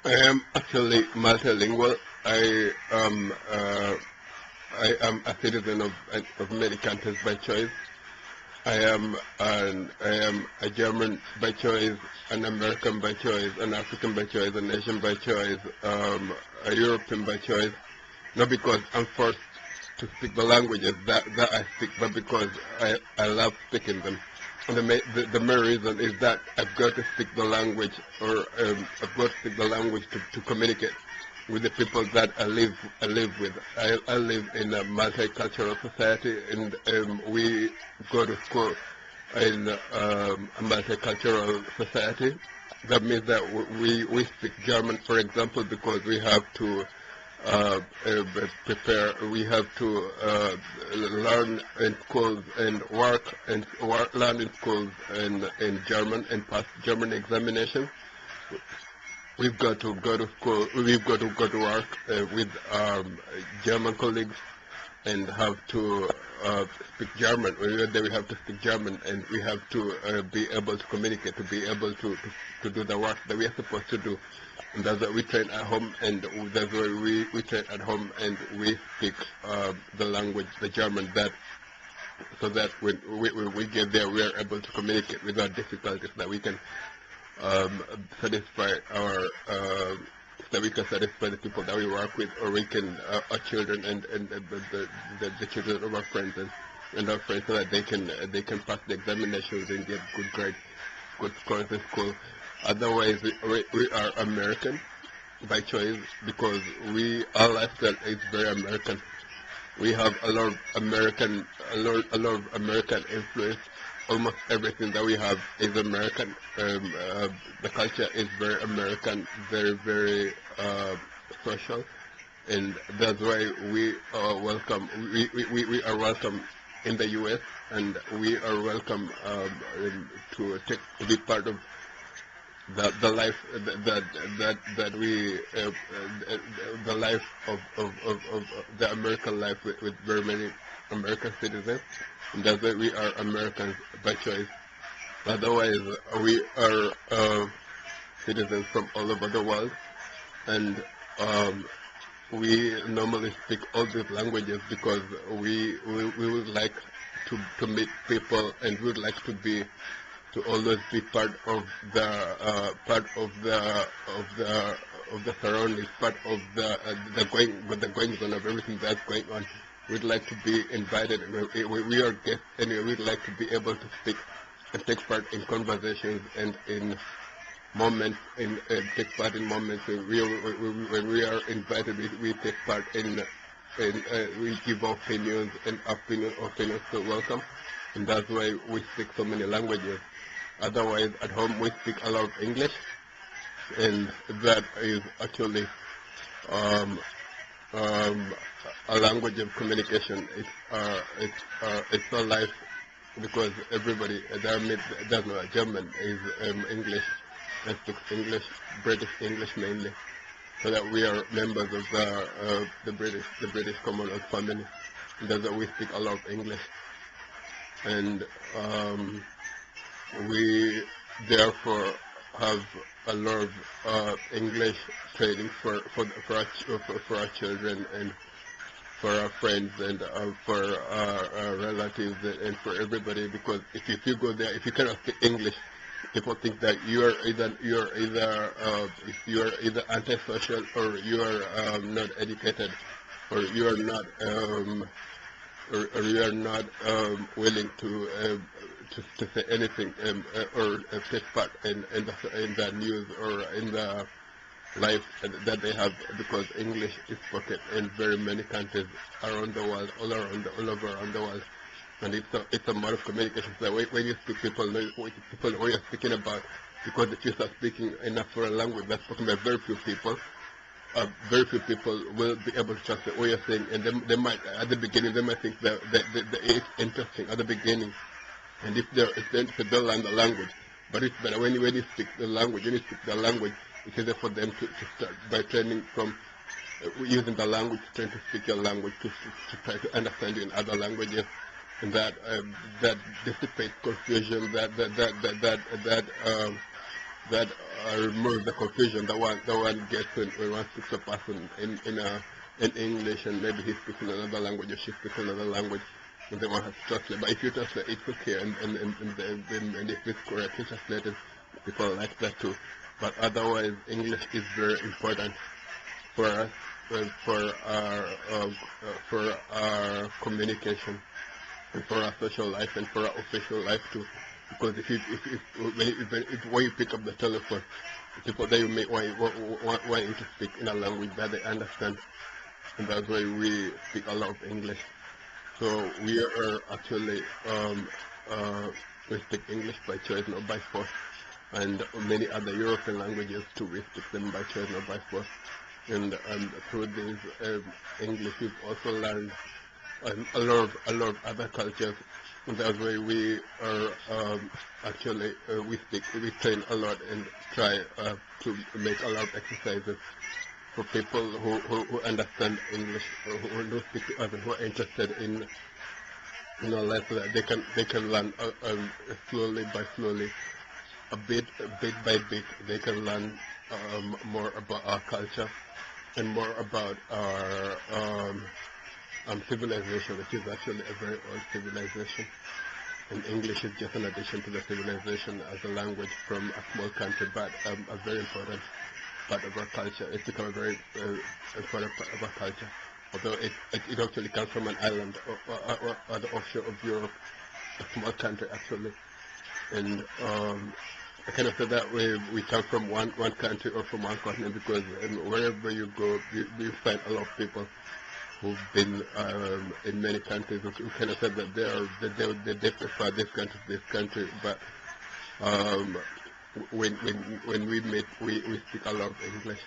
I am actually multilingual. I am a citizen of many countries by choice. I am a German by choice, an American by choice, an African by choice, an Asian by choice, a European by choice. Not because I'm forced to speak the languages that I speak, but because I love speaking them. And the main reason is that I've got to speak the language, or I've got to speak the language to communicate with the people that I live with. I live in a multicultural society, and we go to school in a multicultural society. That means that we speak German, for example, because we have to prepare. We have to learn in schools and learn in schools in German and pass German examination. We've got to go to school. We've got to go to work with German colleagues and have to speak German. When we're there, we have to speak German, and we have to be able to communicate, to be able to do the work that we are supposed to do. And that's why we train at home, and that's why we train at home, and we speak the language, the German, that so that when we get there, we are able to communicate without difficulties, that we can satisfy that we can satisfy the people that we work with, or we can our children and the children of our friends and our friends, so that they can pass the examinations and get good grades, good scores in school. Otherwise, we are American by choice, because our lifestyle is very American. We have a lot of American influence. Almost everything that we have is American. The culture is very American, very social, and that's why we are welcome. We are welcome in the U.S., and we are welcome to be part of the life that we the life of the American life with very many American citizens, and that's why we are Americans by choice. Otherwise, we are citizens from all over the world, and we normally speak all these languages because we would like to meet people, and we would like to always be part of the surroundings, part of the goings on of everything that's going on. We'd like to be invited, and we are guests, and we'd like to be able to speak and take part in conversations and in moments, take part in moments when we are invited. We take part in we give opinions, and opinions are welcome, and that's why we speak so many languages. Otherwise, at home we speak a lot of English, and that is actually um, um, a language of communication. It's a life, because everybody does know German is English, and speaks English, British English mainly, so that we are members of the British Commonwealth family. And that's why we speak a lot of English, and we therefore have a lot of English training for our children, and for our friends, and for our relatives, and for everybody. Because if you go there, if you cannot speak English, people think that if you are either antisocial, or you are not educated, or you are not or you are not willing to say anything, or take part in the news, or in the life that they have, because English is spoken in very many countries around the world, all over around the world, and it's a mode of communication. So when you speak, people know what you're speaking about, because if you start speaking in a foreign language that's spoken by very few people will be able to translate what you're saying, and they might, at the beginning, they might think that it's interesting at the beginning, and if they learn the language. But it's better when you speak the language. When you speak the language, it's easier for them to start by training from using the language, trying to speak your language, to try to understand you in other languages, and that dissipates confusion. that removes the confusion that one gets when one speaks to a person in English, and maybe he speaks in another language or she speaks in another language, and then one has to translate. But if you translate, it's okay, and if it's correctly translated, people like that too. But otherwise, English is very important for us, for our communication, and for our social life, and for our official life too. Because when you pick up the telephone, people that you may want you to speak in a language that they understand, and that's why we speak a lot of English. So we are actually we speak English by choice, not by force, and many other European languages too. We speak them by choice, not by force. And through this English, we've also learned a lot of other cultures. And that's why we are actually we train a lot and try to make a lot of exercises for people who understand English, who do speak to others, who are interested in life, so that they can learn slowly by slowly, bit by bit. They can learn more about our culture and more about our civilization, which is actually a very old civilization. And English is just an addition to the civilization as a language from a small country, but a very important part of our culture. It's become a very important part of our culture. Although it actually comes from an island or the offshore of Europe, a small country actually. And I kind of say that we come from one country or from one continent, because wherever you go, you find a lot of people who've been in many countries. We kind of said that they prefer this country to this country, but when we meet, we speak a lot of English.